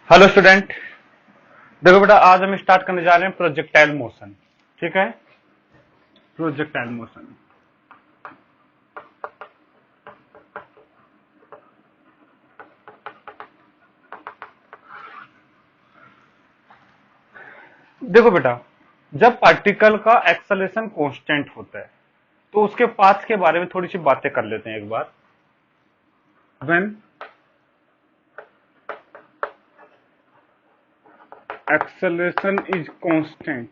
Hello student. देखो बेटा, आज हम स्टार्ट करने जा रहे हैं प्रोजेक्टाइल मोशन। ठीक है, प्रोजेक्टाइल मोशन। देखो बेटा, जब पार्टिकल का एक्सेलरेशन कांस्टेंट होता है तो उसके पाथ के बारे में थोड़ी सी बातें कर लेते हैं एक बार। व्हेन एक्सेलरेशन इज कांस्टेंट,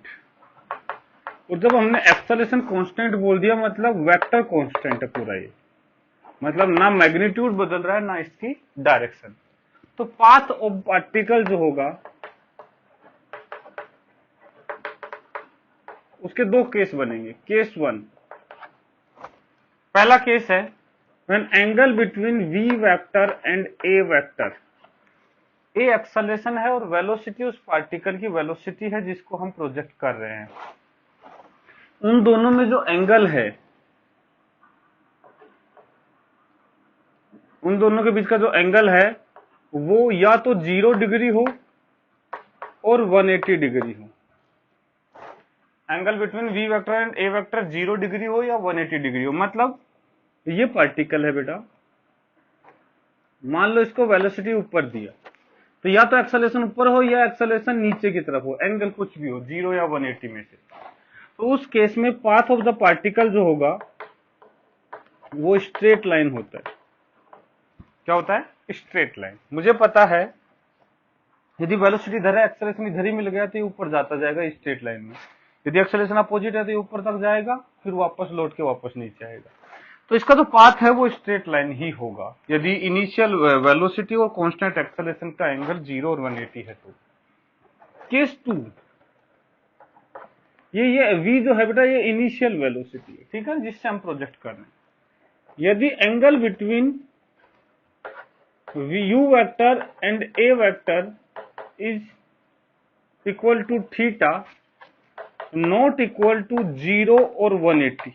और जब हमने एक्सेलरेशन कांस्टेंट बोल दिया मतलब वेक्टर कांस्टेंट है पूरा ये, मतलब ना मैग्नीट्यूड बदल रहा है ना इसकी डायरेक्शन। तो पाथ ऑफ पार्टिकल जो होगा उसके दो केस बनेंगे। केस वन, पहला केस है when angle between v vector and a vector. a acceleration है और वेलोसिटी उस पार्टिकल की वेलोसिटी है जिसको हम प्रोजेक्ट कर रहे हैं। उन दोनों में जो एंगल है, उन दोनों के बीच का जो एंगल है वो या तो 0 डिग्री हो और 180 डिग्री हो। Angle between v vector and a vector 0 degree हो या 180 डिग्री हो। मतलब ये पार्टिकल है बेटा, मान लो इसको वेलोसिटी ऊपर दिया तो या तो एक्सेलरेशन ऊपर हो या एक्सेलरेशन नीचे की तरफ हो, एंगल कुछ भी हो 0 या 180 में से। तो उस केस में पाथ ऑफ द पार्टिकल जो होगा वो स्ट्रेट लाइन होता है। क्या होता है? Straight line. मुझे पता है यदि वेलोसिटी इधर है, एक्सेलरेशन इधर ही मिल गया तो ये ऊपर जाता जाएगा स्ट्रेट लाइन में। यदि एक्सेलरेशन अपोजिट है तो ये ऊपर तक जाएगा, फिर वापस लौट के वापस नीचे आएगा। तो इसका जो पाथ है वो स्ट्रेट लाइन ही होगा यदि इनिशियल वेलोसिटी और कांस्टेंट एक्सेलरेशन का एंगल 0 और 180 है तो। केस टू, ये v जो है बेटा ये इनिशियल वेलोसिटी है, ठीक है, जिससे हम प्रोजेक्ट कर रहे हैं। यदि angle between u vector and a vector is equal to theta not equal to 0 और 180,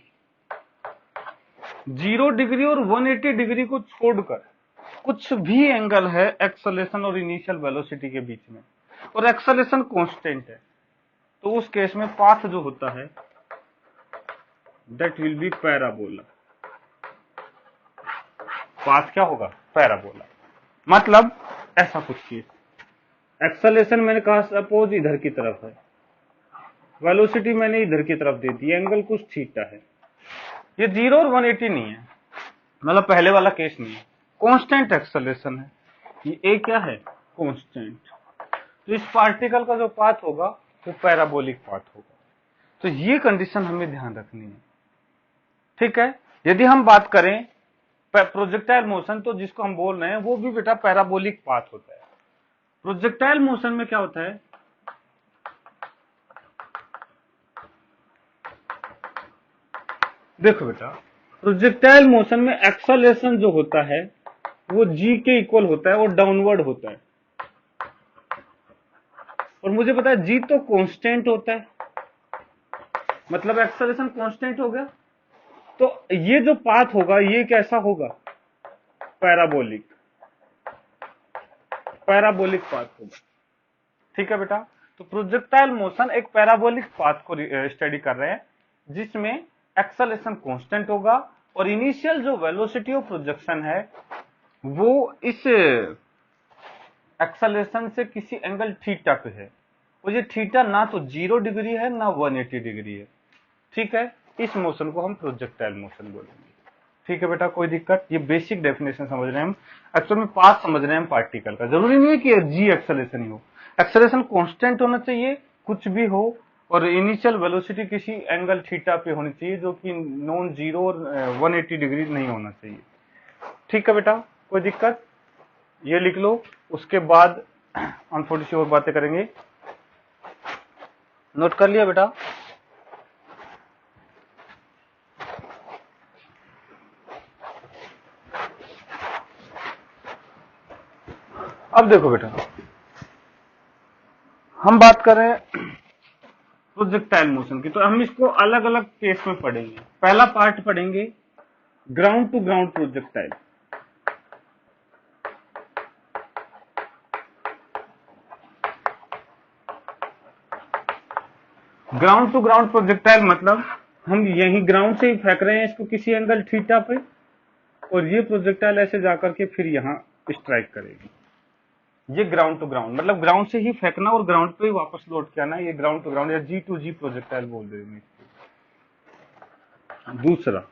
0 डिग्री और 180 डिग्री को छोड़कर कुछ भी एंगल है एक्सेलरेशन और इनिशियल वेलोसिटी के बीच में और एक्सेलरेशन कांस्टेंट है, तो उस केस में पाथ जो होता है that will B parabola. Path क्या होगा? पैराबोला। मतलब ऐसा कुछ केस, एक्सेलरेशन मैंने कहा सपोज इधर की तरफ है, वेलोसिटी मैंने इधर की तरफ दे दी, एंगल कुछ थीटा है, ये 0 और 180 नहीं है, मतलब पहले वाला केस नहीं है, कांस्टेंट एक्सेलरेशन है। ये ए क्या है? कांस्टेंट। तो इस पार्टिकल का जो पाथ होगा वो पैराबोलिक पाथ होगा। तो ये कंडीशन हमें ध्यान रखनी है, ठीक है। यदि हम बात करें प्रोजेक्टाइल मोशन तो जिसको हम बोल रहे हैं वो भी बेटा पैराबोलिक पाथ होता है। प्रोजेक्टाइल मोशन में क्या होता है, देखो बेटा, प्रोजेक्टाइल मोशन में एक्सेलरेशन जो होता है वो g के इक्वल होता है और डाउनवर्ड होता है। और मुझे पता है g तो कांस्टेंट होता है, मतलब एक्सेलरेशन कांस्टेंट हो गया। तो ये जो पाथ होगा ये कैसा होगा? पैराबोलिक, पैराबोलिक पाथ होगा, ठीक है बेटा। तो प्रोजेक्टाइल मोशन एक पैराबोलिक पाथ को स्टडी कर रहे हैं जिसमें एक्सेलरेशन कांस्टेंट होगा और इनिशियल जो वेलोसिटी ऑफ प्रोजेक्शन है वो इस एक्सेलरेशन से किसी एंगल थीटा पे है, और ये थीटा ना तो 0 डिग्री है ना 180 डिग्री है, ठीक है। इस मोशन को हम प्रोजेक्टाइल मोशन बोलेंगे, ठीक है बेटा, कोई दिक्कत? ये बेसिक डेफिनेशन समझ रहे हैं हम, एक्चुअल में पाथ समझ रहे हैं हम पार्टिकल का। जरूरी नहीं है कि जी एक्सेलरेशन ही हो, एक्सेलरेशन कांस्टेंट होना चाहिए, कुछ भी हो, और इनिशियल वेलोसिटी किसी एंगल थीटा पे होनी चाहिए जो कि नॉन 0 और 180 डिग्री नहीं होना चाहिए, ठीक है बेटा, कोई दिक्कत? ये लिख लो, उसके बाद हम थोड़ी सी और बातें करेंगे। नोट कर लिया बेटा? अब देखो बेटा, हम बात करें प्रोजेक्टाइल मोशन की तो हम इसको अलग अलग केस में पढ़ेंगे। पहला पार्ट पढ़ेंगे ground to ground projectile. Ground to ground projectile मतलब हम यही ग्राउंड से ही फेंक रहे हैं इसको किसी एंगल थीटा पे, और ये प्रोजेक्टाइल ऐसे जाकर के फिर यहाँ स्ट्राइक करेगी। ये ग्राउंड टू ग्राउंड मतलब ग्राउंड से ही फेंकना और ग्राउंड पे ही वापस लौट के आना, ये ग्राउंड टू ग्राउंड या जी टू जी प्रोजेक्टाइल बोल देंगे। दूसरा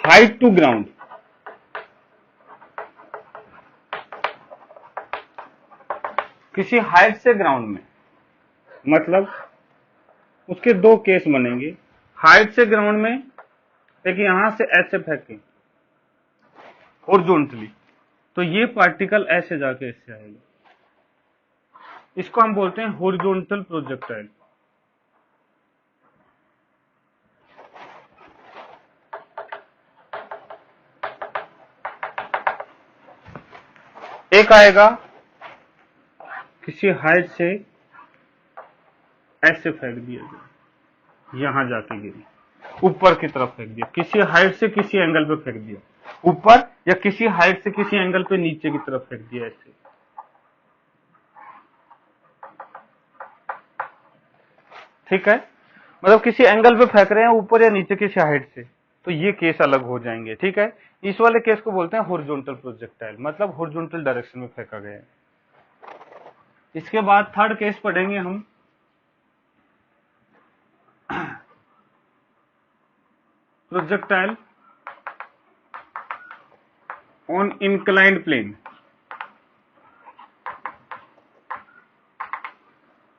हाइट टू ग्राउंड। किसी हाइट से ग्राउंड में, मतलब उसके दो केस बनेंगे। हाइट से ग्राउंड में एक यहां से ऐसे फेंके हॉरिजॉन्टली, तो ये पार्टिकल ऐसे जाके इससे आएगा, इसको हम बोलते हैं हॉरिजॉन्टल प्रोजेक्टाइल। एक आएगा किसी हाइट से ऐसे फेंक दिया गया, यहां जाके गिरी, ऊपर की तरफ फेंक दिया, किसी हाइट से किसी एंगल पे फेंक दिया ऊपर, या किसी हाइट से किसी एंगल पे नीचे की तरफ फेंक दिया ऐसे। ठीक है, मतलब किसी एंगल पे फेंक रहे हैं ऊपर या नीचे किसी हाइट से, तो ये केस अलग हो जाएंगे। ठीक है, इस वाले केस को बोलते हैं हॉरिजॉन्टल प्रोजेक्टाइल, मतलब हॉरिजॉन्टल डायरेक्शन में फेंका गया है। इसके बाद थर्ड केस पढ़ेंगे हम projectile on inclined plane.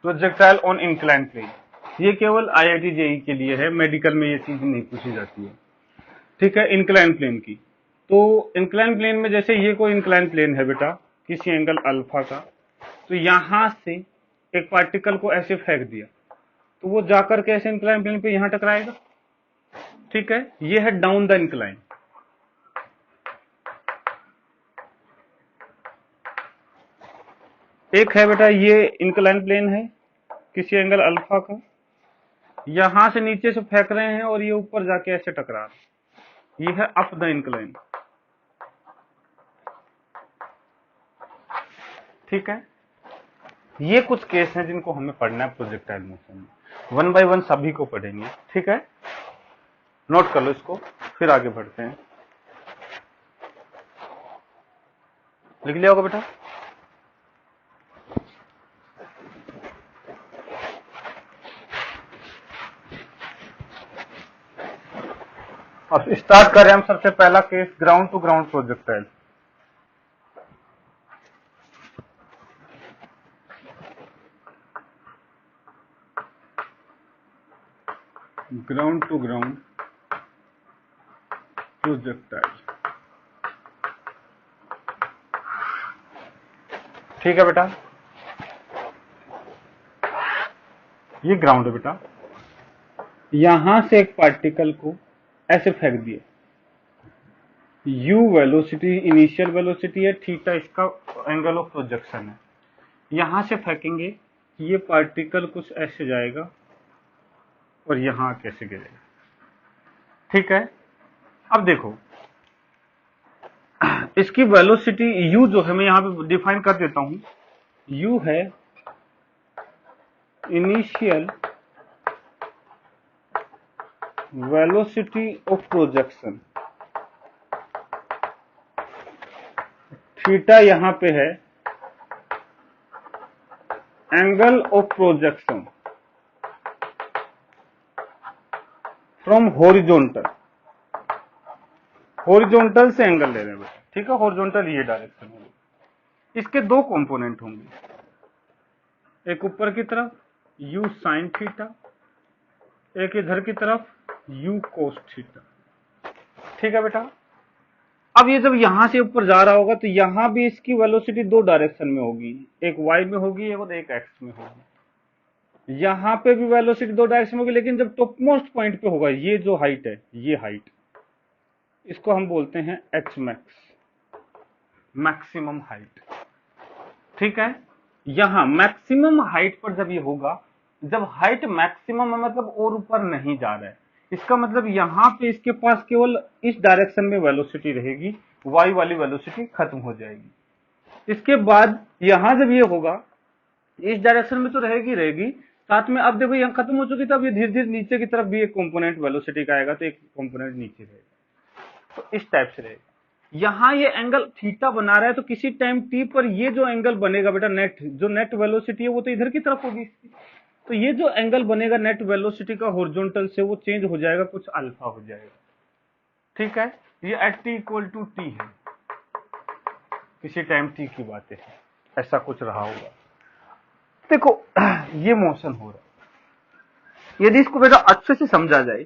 Projectile on inclined plane ये केवल IIT JEE के लिए है, मेडिकल में ये चीज नहीं पूछी जाती है। ठीक है, इंक्लाइन प्लेन की, तो इंक्लाइन प्लेन में जैसे ये कोई इंक्लाइन प्लेन है बेटा किसी एंगल अल्फा का, तो यहां से एक पार्टिकल को ऐसे फेंक दिया तो वो जाकर के ऐसे इंक्लाइन प्लेन पे यहां टकराएगा। ठीक है, ये है डाउन द इंक्लाइन। एक है बेटा ये इंक्लाइन प्लेन है किसी एंगल अल्फा का, यहां से नीचे से फेंक रहे हैं और ये ऊपर जाके ऐसे टकरा रहे, ये है अप द इंक्लाइन। ठीक है, ये कुछ केस हैं जिनको हमें पढ़ना है प्रोजेक्टाइल मोशन में, 1 बाय 1 सभी को पढ़ेंगे। ठीक है, नोट कर लो इसको, फिर आगे बढ़ते हैं। लिख लिया होगा बेटा? अब स्टार्ट करें हम सबसे पहला case ground to ground projectile. Ground to ground projectile. ठीक है बेटा, ये ग्राउंड है बेटा, यहां से एक पार्टिकल को ऐसे फेंक दिए, u वेलोसिटी इनिशियल वेलोसिटी है, थीटा इसका एंगल ऑफ प्रोजेक्शन है, यहां से फेंकेंगे ये पार्टिकल कुछ ऐसे जाएगा और यहां कैसे गिरेगा। ठीक है, अब देखो इसकी वेलोसिटी u जो है मैं यहां पे डिफाइन कर देता हूं, u है initial velocity of projection, theta यहां पे है angle of projection from horizontal, horizontal से एंगल ले रहे हैं बेटा। ठीक है, हॉरिजॉन्टल ये डायरेक्शन होगी, इसके दो कंपोनेंट होंगे, एक ऊपर की तरफ u साइन थीटा, एक इधर की तरफ u कोस थीटा। ठीक है बेटा, अब ये जब यहां से ऊपर जा रहा होगा तो यहां भी इसकी वेलोसिटी दो डायरेक्शन में होगी, एक y में होगी और एक x में होगी। यहां पे भी वेलोसिटी दो डायरेक्शन में होगी, लेकिन जब टॉप मोस्ट पॉइंट पे होगा, ये जो हाइट है, ये हाइट, इसको हम बोलते हैं h मैक्स, मैक्सिमम हाइट। ठीक है, यहां मैक्सिमम हाइट पर जब ये होगा, जब हाइट मैक्सिमम है मतलब और ऊपर नहीं जा रहा है, इसका मतलब यहां पे इसके पास केवल इस डायरेक्शन में वेलोसिटी रहेगी y वाली वेलोसिटी खत्म हो जाएगी। इसके बाद यहां जब ये होगा, इस डायरेक्शन में तो रहेगी रहेगी, साथ में अब देखो यहाँ खत्म हो चुकी, तब ये धीरे धीरे नीचे की तरफ भी एक कंपोनेंट वेलोसिटी का आएगा, तो एक कंपोनेंट नीचे रहेगा। तो इस टाइप से रहेगा। यहाँ ये एंगल थीटा बना रहा है, तो किसी टाइम टी पर ये जो एंगल बनेगा बेटा, नेट जो नेट वेलोसिटी है वो तो इधर की तरफ होगी, तो ये जो एंगल बनेगा नेट वेलोसिटी का हॉरिजॉन्टल से, वो चेंज हो जाएगा, कुछ अल्फा हो जाएगा। ठीक है, ये at t equal to t है, किसी टाइम टी की बात है, ऐसा कुछ रहा होगा। देखो ये मोशन हो रहा है, यदि इसको बेटा अच्छे से समझा जाए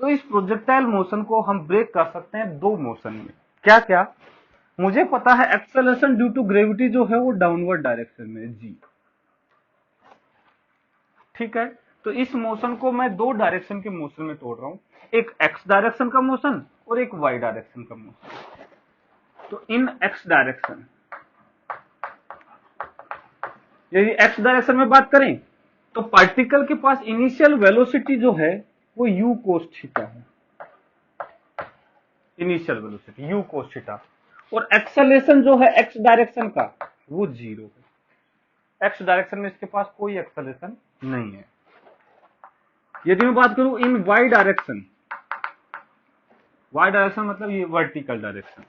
तो इस प्रोजेक्टाइल मोशन को हम ब्रेक कर सकते हैं दो मोशन में। क्या क्या? मुझे पता है एक्सेलरेशन ड्यू टू ग्रेविटी जो है वो डाउनवर्ड डायरेक्शन में जी। ठीक है, तो इस मोशन को मैं दो डायरेक्शन के मोशन में तोड़ रहा हूं, एक एक्स डायरेक्शन का मोशन और एक वाई डायरेक्शन का मोशन। तो इन एक्स डायरेक्शन, यदि एक्स डायरेक्शन में बात करें तो पार्टिकल के पास इनिशियल वेलोसिटी जो है वो u cos थीटा है, initial velocity u cos theta, और एक्सेलरेशन जो है एक्स डायरेक्शन का वो जीरो है। एक्स डायरेक्शन में इसके पास कोई एक्सेलरेशन नहीं है। यदि मैं बात करूं इन वाई डायरेक्शन, वाई डायरेक्शन मतलब ये वर्टिकल डायरेक्शन,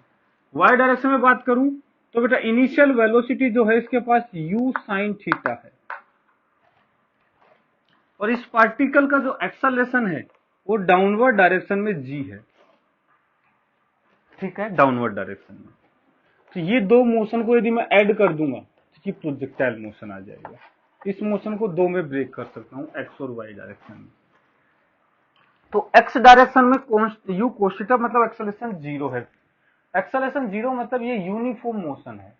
वाई डायरेक्शन में बात करूं तो बेटा इनिशियल वेलोसिटी जो है इसके पास u sin थीटा है, और इस पार्टिकल का जो एक्सेलरेशन है वो डाउनवर्ड डायरेक्शन में g है। ठीक है, डाउनवर्ड डायरेक्शन में। तो ये दो मोशन को यदि मैं ऐड कर दूंगा तो ये प्रोजेक्टाइल मोशन आ जाएगा। इस मोशन को दो में ब्रेक कर सकता हूं, एक्स और वाई डायरेक्शन में। तो एक्स डायरेक्शन में u cos थीटा मतलब एक्सेलरेशन जीरो है। एक्सेलरेशन जीरो मतलब ये यूनिफॉर्म मोशन है,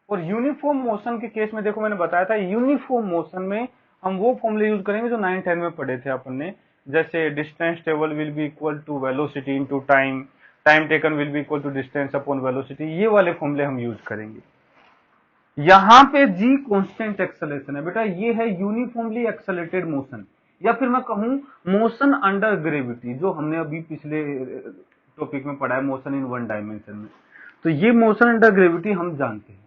और यूनिफॉर्म मोशन के केस में देखो मैंने बताया था, यूनिफॉर्म मोशन में हम वो फॉर्मूले यूज करेंगे जो 9th 10th में पढ़े थे अपन ने, जैसे distance table will be equal to velocity into time, time taken will be equal to distance upon velocity, ये वाले फॉर्मूले हम यूज करेंगे। यहां पे g कांस्टेंट एक्सेलरेशन है बेटा, ये है यूनिफॉर्मली एक्सेलरेटेड मोशन, या फिर मैं कहूं मोशन अंडर ग्रेविटी, जो हमने अभी पिछले टॉपिक में पढ़ा है, मोशन इन वन डायमेंशन में। तो ये मोशन अंडर ग्रेविटी हम जानते हैं।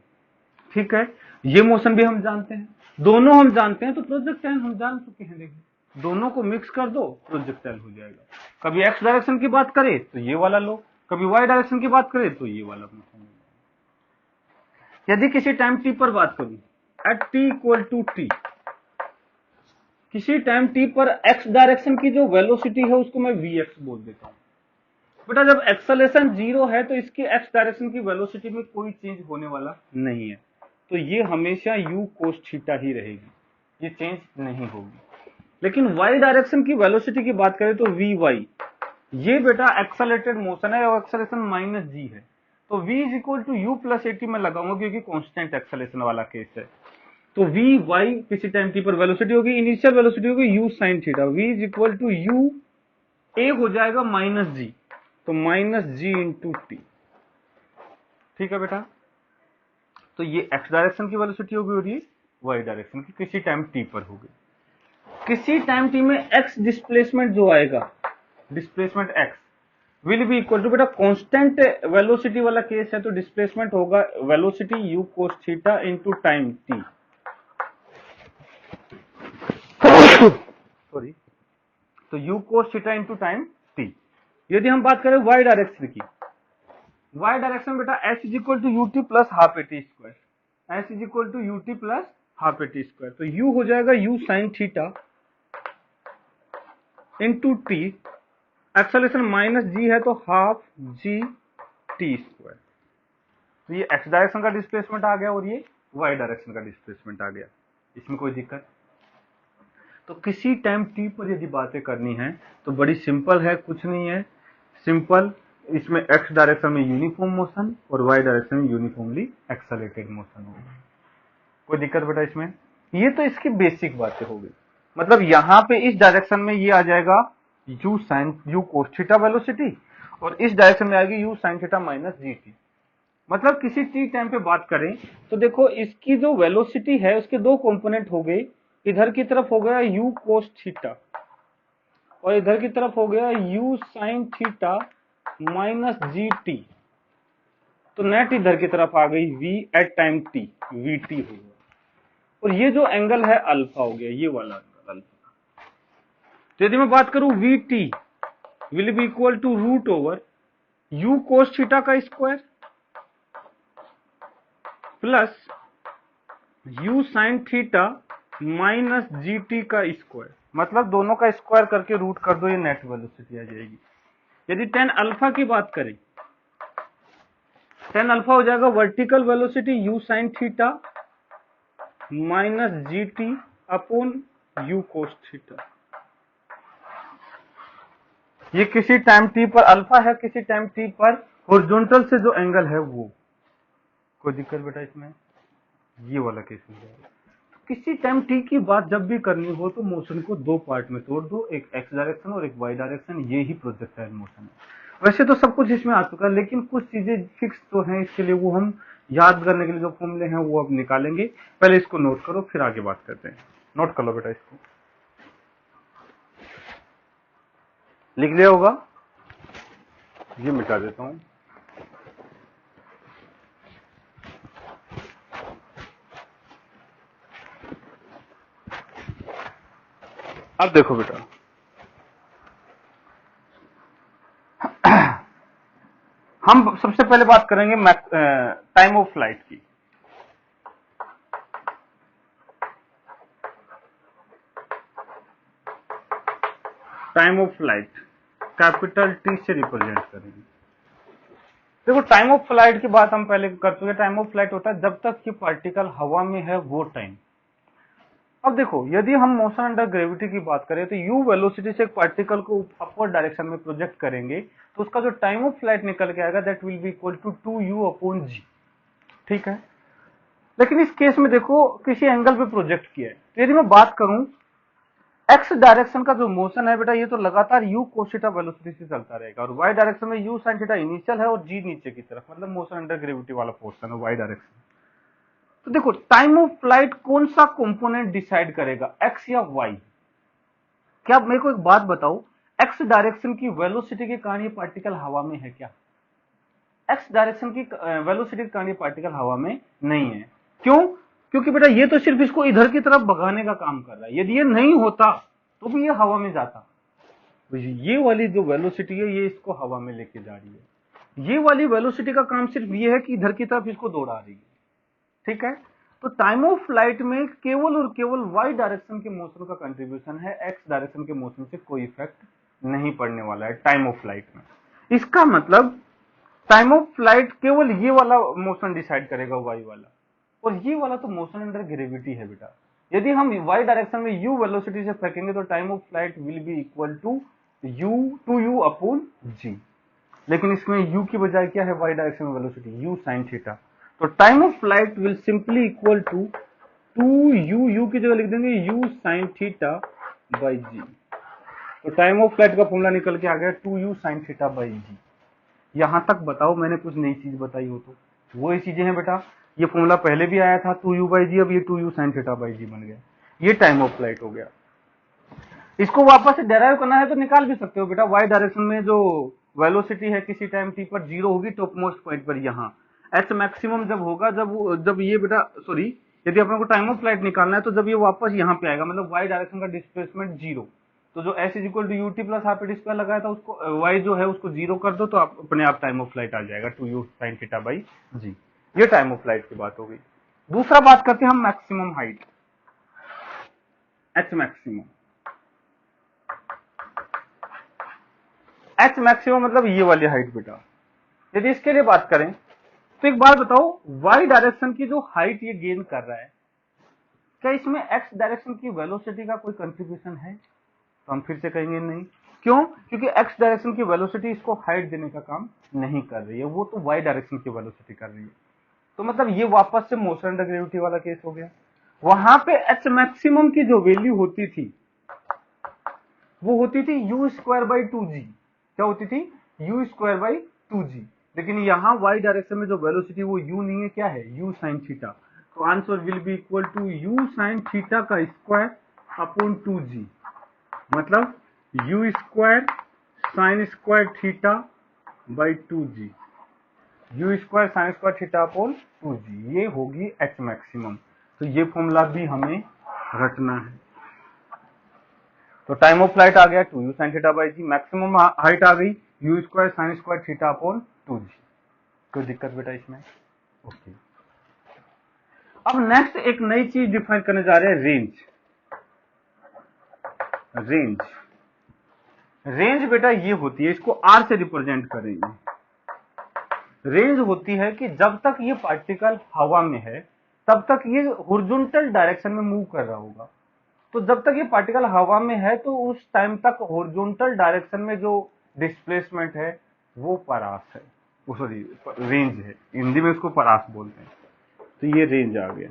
ठीक है, ये मोशन भी हम जानते हैं, दोनों हम जानते हैं, तो प्रोजेक्टाइल हम जान चुके हैं। देखिए दोनों को मिक्स कर दो, प्रोजेक्टाइल हो जाएगा। कभी एक्स डायरेक्शन की बात करें तो ये वाला लो, कभी वाई डायरेक्शन की बात करें तो ये वाला मोशन। यदि किसी टाइम टी पर बात करूं, at t equal to t, किसी टाइम टी पर एक्स डायरेक्शन की जो वेलोसिटी है उसको मैं vx बोल देता हूं। बेटा जब एक्सेलरेशन जीरो है तो इसकी एक्स डायरेक्शन की वेलोसिटी में कोई चेंज होने वाला नहीं है, तो ये हमेशा u cos थीटा ही रहेगी, ये चेंज नहीं होगी। लेकिन y डायरेक्शन की वेलोसिटी की बात करें तो vy, ये बेटा एक्सेलरेटेड मोशन है और एक्सेलरेशन माइनस g है, तो v is equal to u plus at में लगाऊंगा क्योंकि कांस्टेंट एक्सेलरेशन वाला केस है। तो vy किसी टाइम t पर वेलोसिटी होगी, इनिशियल वेलोसिटी होगी u sin theta, v is equal to u a हो जाएगा माइनस g, तो माइनस g इंटू टी। ठीक है बेटा, तो ये x डायरेक्शन की वेलोसिटी होगी और ये y डायरेक्शन की किसी टाइम t पर होगी। किसी टाइम t में x डिस्प्लेसमेंट जो आएगा, displacement x will be equal to, बेटा कांस्टेंट वेलोसिटी वाला केस है तो डिस्प्लेसमेंट होगा velocity u cos theta into time t। Sorry, तो u cos theta into time t। यदि हम बात करें y डायरेक्शन की, y डायरेक्शन बेटा h is equal to u t plus half a t square, h is equal to u t plus half a t square, तो u हो जाएगा u sin theta into T, acceleration minus g है तो half g T square. तो ये x direction का displacement आ गया और ये y डायरेक्शन का डिस्प्लेसमेंट आ गया, इसमें कोई दिक्कत? तो किसी टाइम t पर यदि बातें करनी है तो बड़ी सिंपल है, कुछ नहीं है, सिंपल। इसमें x डायरेक्शन में यूनिफॉर्म मोशन और y डायरेक्शन में यूनिफॉर्मली एक्सेलरेटेड मोशन होगा। कोई दिक्कत बेटा इसमें? ये तो इसकी बेसिक बातें हो गई। मतलब यहाँ पे इस डायरेक्शन में ये आ जाएगा u cos थीटा वेलोसिटी, और इस डायरेक्शन में आएगी u sin theta minus gt। मतलब किसी t टाइम पे बात करें तो देखो इसकी जो वेलोसिटी है उसके दो कंपोनेंट हो गए, इधर की तरफ हो गया u cos थीटा और इधर की तरफ हो गया u sin theta minus gt। तो नेट इधर की तरफ आ गई, v at time t, vt हो गया। और ये जो एंगल है अल्फा हो गया, ये वाला एंगल अल्फा। तो यदि मैं बात करूं vt will be equal to root over u cos theta का square plus u sine theta minus gt का स्क्वायर। मतलब दोनों का स्क्वायर करके रूट कर दो, ये नेट वेलोसिटी आ जाएगी। यदि tan अल्फा की बात करें, tan अल्फा हो जाएगा vertical velocity u sine theta minus gt upon u cos theta. ये किसी टाइम t पर अल्फा है, किसी टाइम t पर हॉरिजॉन्टल से जो एंगल है वो। कोई दिक्कत बेटा इसमें? ये वाला केस हो जाएगा। किसी टाइम t की बात जब भी करनी हो तो मोशन को दो पार्ट में तोड़ दो, एक x डायरेक्शन और एक y डायरेक्शन। ये ही प्रोजेक्टाइल मोशन है। वैसे तो सब कुछ इसमें आ चुका है, लेकिन कुछ चीजें फिक्स तो हैं, इसके लिए वो हम याद करने के लिए जो फॉर्मूले हैं वो अब निकालेंगे। पहले इसको नोट करो, फिर आगे बात करते हैं। नोट कर लो बेटा, इसको लिख लिया होगा, ये मिटा देता हूं। अब देखो बेटा, हम सबसे पहले बात करेंगे टाइम ऑफ फ्लाइट की। Time of flight capital T से रिप्रेजेंट करेंगे। देखो, टाइम ऑफ फ्लाइट की बात हम पहले कर चुके। टाइम ऑफ फ्लाइट होता है जब तक कि पार्टिकल हवा में है वो टाइम। अब देखो, यदि हम मोशन अंडर ग्रेविटी की बात करें तो u वेलोसिटी से एक पार्टिकल को अपवर्ड डायरेक्शन में प्रोजेक्ट करेंगे तो उसका जो टाइम ऑफ फ्लाइट निकल के आएगा that will be equal to 2u upon g। ठीक है, लेकिन इस केस में देखो किसी एंगल पे प्रोजेक्ट किया है। तो यदि मैं बात करूं x डायरेक्शन का जो मोशन है बेटा, ये तो लगातार u cos थीटा वेलोसिटी से चलता रहेगा, और y डायरेक्शन में u sin थीटा इनिशियल है और g नीचे की तरफ, मतलब मोशन अंडर ग्रेविटी वाला पोर्शन है y डायरेक्शन। तो देखो, टाइम ऑफ फ्लाइट कौन सा कंपोनेंट डिसाइड करेगा, x या y? क्या मेरे को एक बात बताओ, x डायरेक्शन की वेलोसिटी के कारण ये पार्टिकल हवा में है क्या? x डायरेक्शन की वेलोसिटी के कारण ये पार्टिकल हवा में नहीं है। क्यों? क्योंकि बेटा ये तो सिर्फ इसको इधर की तरफ भगाने का काम कर रहा है। यदि ये नहीं होता तो भी ये हवा में जाता। तो ये वाली जो वेलोसिटी है ये इसको हवा में लेके जा रही है। ये वाली वेलोसिटी का काम सिर्फ ये है कि इधर की तरफ इसको दौड़ा रही है। ठीक है, तो टाइम ऑफ फ्लाइट में केवल और केवल y डायरेक्शन के मोशन का कंट्रीब्यूशन है, x डायरेक्शन के मोशन से कोई इफेक्ट नहीं पड़ने वाला है टाइम ऑफ फ्लाइट में। इसका मतलब टाइम ऑफ फ्लाइट केवल ये वाला मोशन डिसाइड करेगा, y वाला, और ये वाला तो मोशन अंडर ग्रेविटी है बेटा। यदि हम y डायरेक्शन में u वेलोसिटी से फेंकेंगे तो time of flight will be equal to u upon g। लेकिन इसमें u की बजाय क्या है y डायरेक्शन में वेलोसिटी, u sin थीटा। तो time of flight will simply equal to 2u की जगह लिख देंगे u sin theta by g। तो टाइम ऑफ फ्लाइट का फॉर्मूला निकल के आ गया 2u sin theta by g। यहां तक बताओ मैंने कुछ नई चीज बताई हो तो? वो ही चीजें हैं बेटा, ये फॉर्मूला पहले भी आया था 2u बाई जी, अब ये 2u sin थीटा बाई जी बन गया। ये टाइम ऑफ फ्लाइट हो गया। इसको वापस से डेराइव करना है तो निकाल भी सकते हो बेटा। y डायरेक्शन में जो वेलोसिटी है किसी टाइम t पर 0 होगी टॉप मोस्ट पॉइंट पर, यहाँ h मैक्सिमम जब होगा जब ये बेटा सॉरी, यदि अपने को टाइम ऑफ फ्लाइट निकालना है तो जब ये वापस यहाँ पे आएगा, मतलब y डायरेक्शन का डिस्प्लेसमेंट 0। तो जो s equal to ut plus आप डिस्प्ले लगाया था उसको y जो है उसको 0 कर दो तो आप अपने आप टाइम ऑफ फ्लाइट आ जाएगा 2u sin थीटा बाई जी। ये टाइम ऑफ फ्लाइट की बात हो गई। दूसरा बात करते हैं हम maximum height, h maximum. h maximum मतलब ये वाली हाइट बेटा। यदि इसके लिए बात करें तो एक बात बताओ, y डायरेक्शन की जो हाइट ये गेन कर रहा है, क्या इसमें x डायरेक्शन की वेलोसिटी का कोई कंट्रीब्यूशन है? तो हम फिर से कहेंगे नहीं। क्यों? क्योंकि x डायरेक्शन की वेलोसिटी इसको हाइट देने का काम नहीं कर रही है, वो तो y डायरेक्शन की वेलोसिटी कर रही है। तो मतलब ये वापस से मोशन अंडर ग्रेविटी वाला केस हो गया। वहां पे h मैक्सिमम की जो वैल्यू होती थी वो होती थी u स्क्वायर बाई 2g। क्या होती थी? u square by 2g। लेकिन यहाँ y डायरेक्शन में जो वेलोसिटी वो u नहीं है, क्या है? u sin theta. तो answer will be equal to u sin theta का स्क्वायर अपॉन 2g, मतलब u square sin square theta by 2g। U square sine square theta upon 2g, ये होगी एच मैक्सिमम। तो ये फॉर्मूला भी हमें रटना है। तो टाइम ऑफ फ्लाइट आ गया 2u sin theta by g, maximum height आ गई u square sine square theta upon 2g। कोई दिक्कत बेटा इसमें? ओके। अब नेक्स्ट एक नई चीज डिफाइन करने जा रहे हैं, रेंज। रेंज बेटा ये होती है, इसको आर से रिप्रेजेंट करेंगे। रेंज होती है कि जब तक ये पार्टिकल हवा में है तब तक ये हॉरिजॉन्टल डायरेक्शन में मूव कर रहा होगा। तो जब तक ये पार्टिकल हवा में है तो उस टाइम तक हॉरिजॉन्टल डायरेक्शन में जो डिस्प्लेसमेंट है वो परास है, सॉरी रेंज है, हिंदी में इसको परास बोलते हैं। तो ये रेंज आ गया,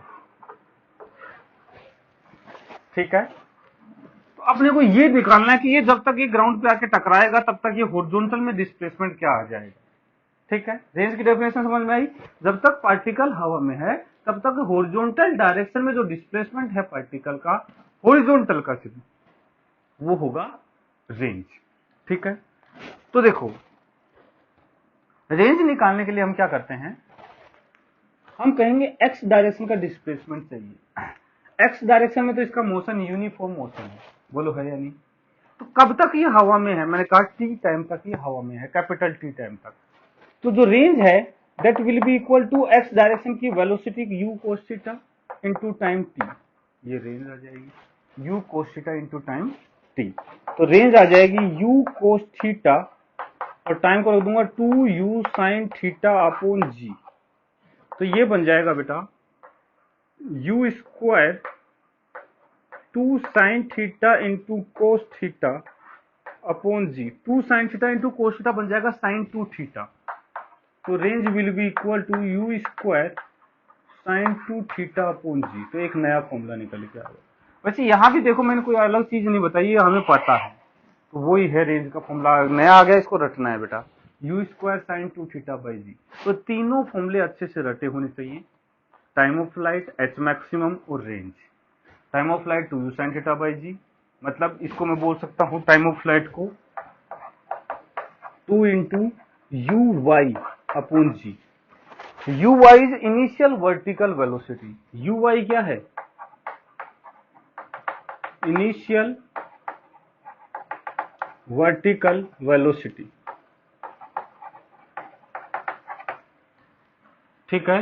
ठीक है। तो अपने को ये निकालना है कि ये जब तक ये ग्राउंड पे आके टकराएगा तब तक ये हॉरिजॉन्टल में डिस्प्लेसमेंट क्या आ जाएगा, ठीक है। रेंज की डेफिनेशन समझ में आई? जब तक पार्टिकल हवा में है तब तक हॉरिजॉन्टल डायरेक्शन में जो डिस्प्लेसमेंट है पार्टिकल का, हॉरिजॉन्टल का सिर्फ, वो होगा रेंज, ठीक है। तो देखो रेंज निकालने के लिए हम क्या करते हैं, हम कहेंगे एक्स डायरेक्शन का डिस्प्लेसमेंट चाहिए। एक्स डायरेक्शन में तो इसका मोशन यूनिफॉर्म मोशन है, बोलो है या नहीं? तो कब तक ये हवा में है? मैंने कहा टी टाइम तक ये हवा में है, कैपिटल टी टाइम तक। तो जो रेंज है that will be equal to x direction की velocity u cos theta into time t, ये रेंज आ जाएगी u cos theta into time t. तो रेंज आ जाएगी यू कोस थीटा और टाइम को रख दूंगा 2u sin theta upon g. तो ये बन जाएगा बेटा u square 2 sin theta into cos theta upon g. 2 sin theta into cos theta बन जाएगा sin 2 थीटा। तो range will be equal to u square sin 2 theta upon g. तो एक नया फॉर्मूला निकल के आ गया। वैसे यहां भी देखो मैंने कोई अलग चीज नहीं बताई, हमें पता है, तो वही है रेंज का फॉर्मूला नया आ गया, इसको रटना है बेटा u square sin 2 theta by g. तो तीनों फॉर्मूले अच्छे से रटे होने चाहिए, time of flight, H maximum और range. Time of flight 2u sin theta by g, मतलब इसको मैं बोल सकता हूं टाइम ऑफ फ्लाइट को 2 into u y upon g. U y is initial vertical velocity. U y क्या है? इनिशियल वर्टिकल वेलोसिटी, ठीक है।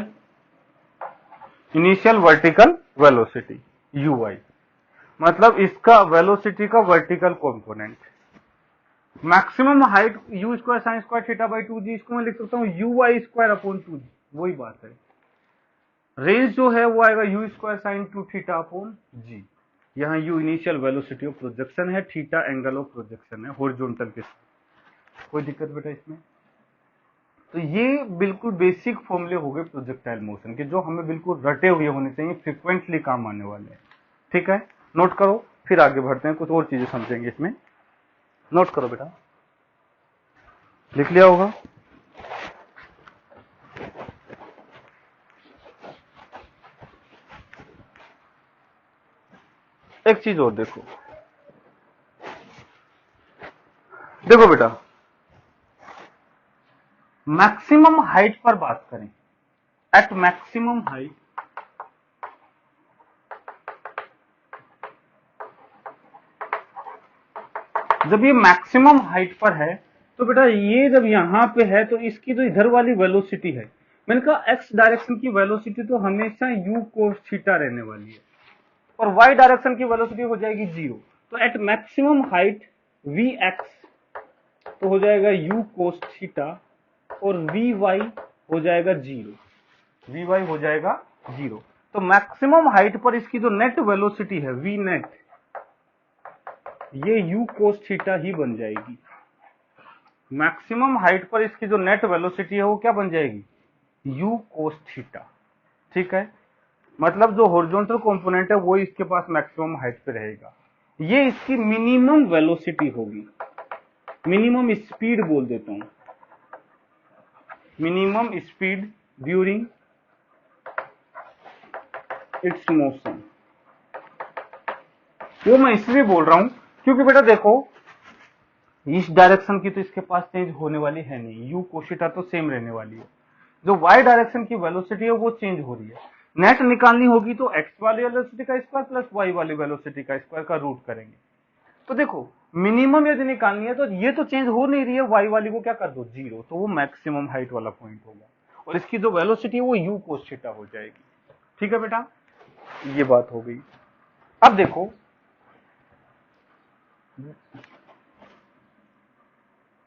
Initial vertical velocity u y, मतलब इसका वेलोसिटी का vertical component. Maximum height u square sine square theta by 2g, इसको मैं लिख सकता हूं you Y square upon 2g, वही बात है। रेंज जो है वो आएगा u square sine 2 theta upon g. यहाँ u initial velocity of projection है, थीटा एंगल ऑफ प्रोजेक्शन है हॉरिजॉन्टल के साथ। कोई दिक्कत बेटा इसमें? तो ये बिल्कुल बेसिक फॉर्मूले हो गए प्रोजेक्टाइल मोशन के, जो हमें बिल्कुल रटे हुए होने चाहिए, फ्रिक्वेंटली काम आने वाले हैं, ठीक है। नोट करो, फिर आगे बढ़ते हैं, कुछ और चीजें समझेंगे इसमें। नोट करो बेटा, लिख लिया होगा। एक चीज और देखो, देखो बेटा मैक्सिमम हाइट पर बात करें, एट मैक्सिमम हाइट जब ये मैक्सिमम हाइट पर है तो बेटा ये जब यहां पे है तो इसकी जो इधर वाली वेलोसिटी है, मैंने कहा एक्स डायरेक्शन की वेलोसिटी तो हमेशा यू कोस थीटा रहने वाली है और वाई डायरेक्शन की वेलोसिटी हो जाएगी 0। तो at maximum height v x तो हो जाएगा यू कोस थीटा और वी वाई हो जाएगा 0, वी वाई हो जाएगा 0। तो मैक्सिमम हाइट पर इसकी जो नेट वेलोसिटी है वी नेट, ये यू कोस थीटा ही बन जाएगी। मैक्सिमम हाइट पर इसकी जो नेट वेलोसिटी है वो क्या बन जाएगी? यू कोस थीटा, ठीक है। मतलब जो हॉरिजॉन्टल कंपोनेंट है वो इसके पास मैक्सिमम हाइट पे रहेगा, ये इसकी मिनिमम वेलोसिटी होगी, मिनिमम स्पीड बोल देता हूं, minimum speed during its motion. वो मैं इसलिए बोल रहा हूं क्योंकि बेटा देखो इस डायरेक्शन की तो इसके पास चेंज होने वाली है नहीं, यू कोस थीटा तो सेम रहने वाली है। जो वाई डायरेक्शन की वेलोसिटी है वो चेंज हो रही है। नेट निकालनी होगी तो एक्स वाली वेलोसिटी का स्क्वायर प्लस वाई वाली वेलोसिटी का स्क्वायर का रूट करेंगे। तो देखो मिनिमम यदि निकालनी है तो ये तो चेंज हो नहीं रही है, वाई वाली को क्या कर दो 0, तो वो मैक्सिमम हाइट वाला पॉइंट होगा और इसकी जो वेलोसिटी है वो u cos थीटा हो जाएगी। ठीक है बेटा, ये बात हो गई। अब देखो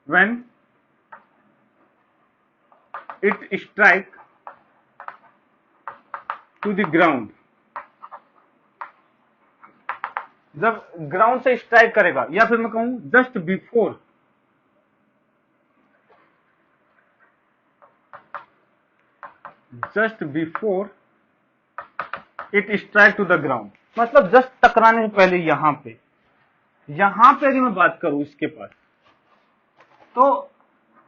when it strike to the ground, जब ग्राउंड से स्ट्राइक करेगा या फिर मैं कहूं just before it strike to the ground, मतलब जस्ट टकराने से पहले यहां पे यदि मैं बात करूं इसके पास, तो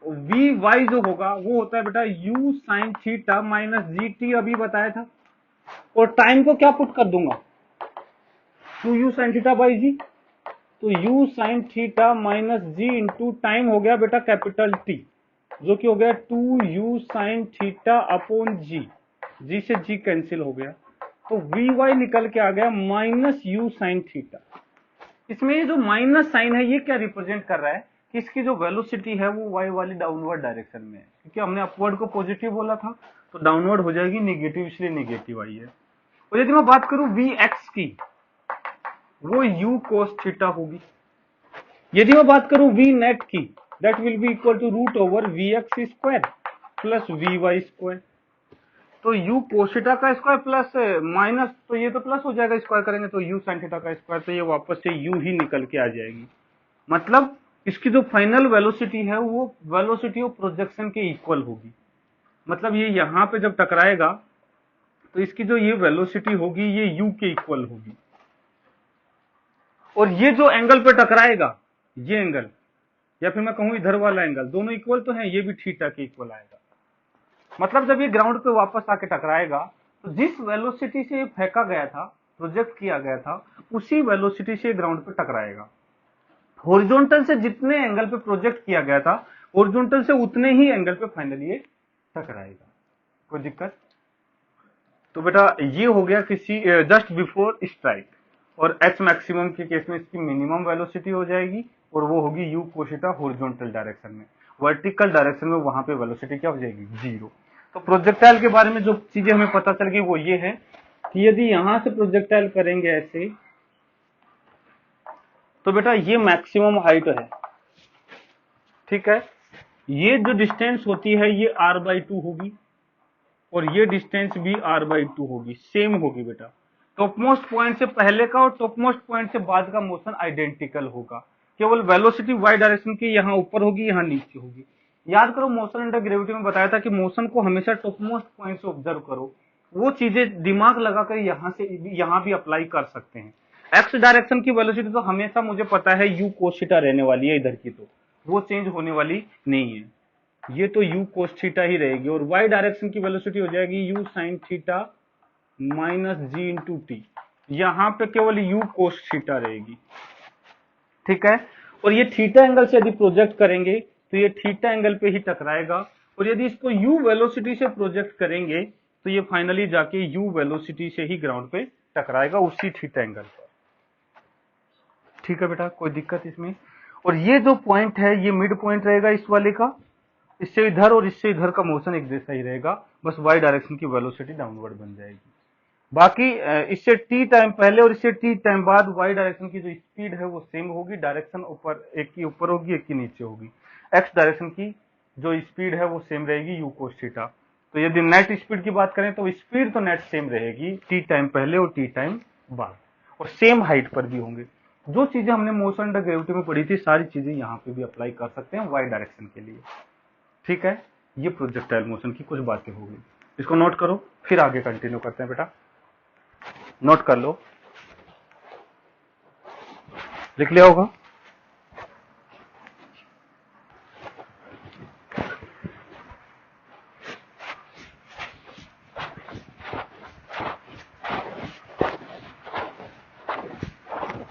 वी वाई जो होगा वो होता है बेटा u sine theta minus G T, अभी बताया था, और टाइम को क्या पुट कर दूंगा 2u sine theta by g, तो u साइन थीटा माइनस जी इंटू टाइम हो गया बेटा कैपिटल टी, जो कि हो गया 2u साइन थीटा अपॉन जी, जी से जी कैंसिल हो गया, तो वी वाई निकल के आ गया माइनस यू साइन थीटा। इसमें ये जो माइनस साइन है ये क्या रिप्रेजेंट कर रहा है कि इसकी जो वेलोसिटी है वो वाई वाली डाउनवर्ड डायरेक्शन में है, क्योंकि हमने अपवर्ड को पॉजिटिव बोला था तो डाउनवर्ड हो जाएगी नेगेटिव, इसलिए नेगेटिव आई है। और यदि मैं बात करूं वी एक्स की, वो u cos थीटा होगी। यदि मैं बात करूं v नेट की, that will be equal to root over v x square plus v y square, तो u cos थीटा का स्क्वायर प्लस माइनस, तो ये तो प्लस हो जाएगा, स्क्वायर करेंगे तो u sin थीटा का स्क्वायर, तो ये वापस से u ही निकल के आ जाएगी। मतलब इसकी जो फाइनल वेलोसिटी है वो वेलोसिटी ऑफ प्रोजेक्शन के इक्वल होगी। मतलब ये यहां पे जब टकराएगा तो इसकी जो ये वेलोसिटी होगी ये u के इक्वल होगी, और ये जो एंगल पे टकराएगा ये एंगल या फिर मैं कहूं इधर वाला एंगल, दोनों इक्वल तो है, ये भी थीटा के इक्वल आएगा। मतलब जब ये ग्राउंड पे वापस आके टकराएगा तो जिस वेलोसिटी से ये फेंका गया था, प्रोजेक्ट किया गया था, उसी वेलोसिटी से ग्राउंड पे टकराएगा। हॉरिजॉन्टल से जितने एंगल पे प्रोजेक्ट किया गया था, हॉरिजॉन्टल से उतने ही एंगल पे फाइनली ये टकराएगा। कोई दिक्कत? तो बेटा ये हो गया किसी जस्ट बिफोर स्ट्राइक, और एच मैक्सिमम के केस में इसकी मिनिमम वेलोसिटी हो जाएगी और वो होगी यू कोशिटा हॉरिजॉन्टल डायरेक्शन में। वर्टिकल डायरेक्शन में वहां पे वेलोसिटी क्या हो जाएगी 0। तो प्रोजेक्टाइल के बारे में जो चीजें हमें पता चल गई वो ये है कि यदि यहां से प्रोजेक्टाइल करेंगे ऐसे, तो बेटा ये मैक्सिमम हाइट है, ठीक है। ये जो डिस्टेंस होती है ये r/2 होगी और ये डिस्टेंस भी r/2 होगी, सेम होगी बेटा। टॉप मोस्ट पॉइंट से पहले का और टॉप मोस्ट पॉइंट से बाद का मोशन आइडेंटिकल होगा, केवल वेलोसिटी वाई डायरेक्शन की यहाँ ऊपर होगी यहाँ नीचे होगी। याद करो मोशन अंडर ग्रेविटी में बताया था कि मोशन को हमेशा टॉप मोस्ट पॉइंट से ऑब्जर्व करो, वो चीजें दिमाग लगाकर यहाँ भी अप्लाई कर सकते हैं। एक्स डायरेक्शन की वेलोसिटी तो हमेशा मुझे पता है यू कोस थीटा रहने वाली है इधर की, तो वो चेंज होने वाली नहीं है, ये तो u cos थीटा ही रहेगी, और y डायरेक्शन की वेलोसिटी हो जाएगी u sin थीटा माइनस जी इंटू टी, यहां पे केवल u cos थीटा रहेगी, ठीक है। और ये थीटा एंगल से यदि प्रोजेक्ट करेंगे तो ये थीटा एंगल पे ही टकराएगा, और यदि इसको u वेलोसिटी से प्रोजेक्ट करेंगे तो ये फाइनली जाके u वेलोसिटी से ही ग्राउंड पे टकराएगा उसी थीटा एंगल पर। ठीक है बेटा, कोई दिक्कत इसमें? और ये जो पॉइंट है ये मिड पॉइंट रहेगा इस वाले का, इससे इधर और इससे इधर का मोशन एक जैसा ही रहेगा, बस वाई डायरेक्शन की वेलोसिटी डाउनवर्ड बन जाएगी। बाकी इससे टी टाइम पहले और इससे टी टाइम बाद वाई डायरेक्शन की जो स्पीड है वो सेम होगी, डायरेक्शन ऊपर, एक की ऊपर होगी एक की नीचे होगी। एक्स डायरेक्शन की जो स्पीड है वो सेम रहेगी यू कोस थीटा। तो यदि नेट स्पीड की बात करें तो स्पीड तो नेट सेम रहेगी टी टाइम पहले और टी टाइम बाद, और सेम हाइट पर भी होंगे। जो चीजें हमने मोशन अंडर ग्रेविटी में पढ़ी थी सारी चीजें यहाँ पे भी अप्लाई कर सकते हैं वाई डायरेक्शन के लिए। ठीक है, ये प्रोजेक्टाइल मोशन की कुछ बातें हो गई, इसको नोट करो, फिर आगे कंटिन्यू करते हैं बेटा। नोट कर लो, लिख लिया होगा।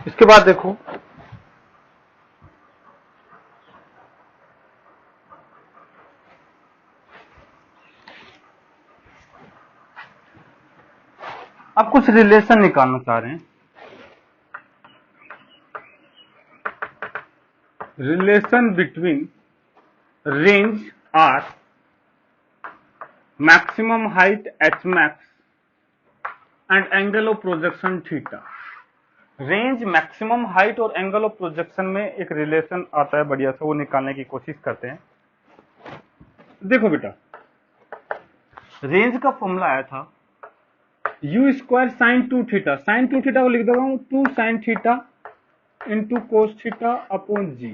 इसके बाद देखो अब कुछ रिलेशन निकालना चाह रहे हैं। Relation between range r, maximum height h max and angle of projection theta. Range, maximum height और एंगल ऑफ प्रोजेक्शन में एक रिलेशन आता है बढ़िया सा, वो निकालने की कोशिश करते हैं। देखो बेटा, रेंज का फॉर्मूला आया था u square sine 2 theta. Sine 2 theta को लिख देता हूं 2 sine theta into cos theta upon g.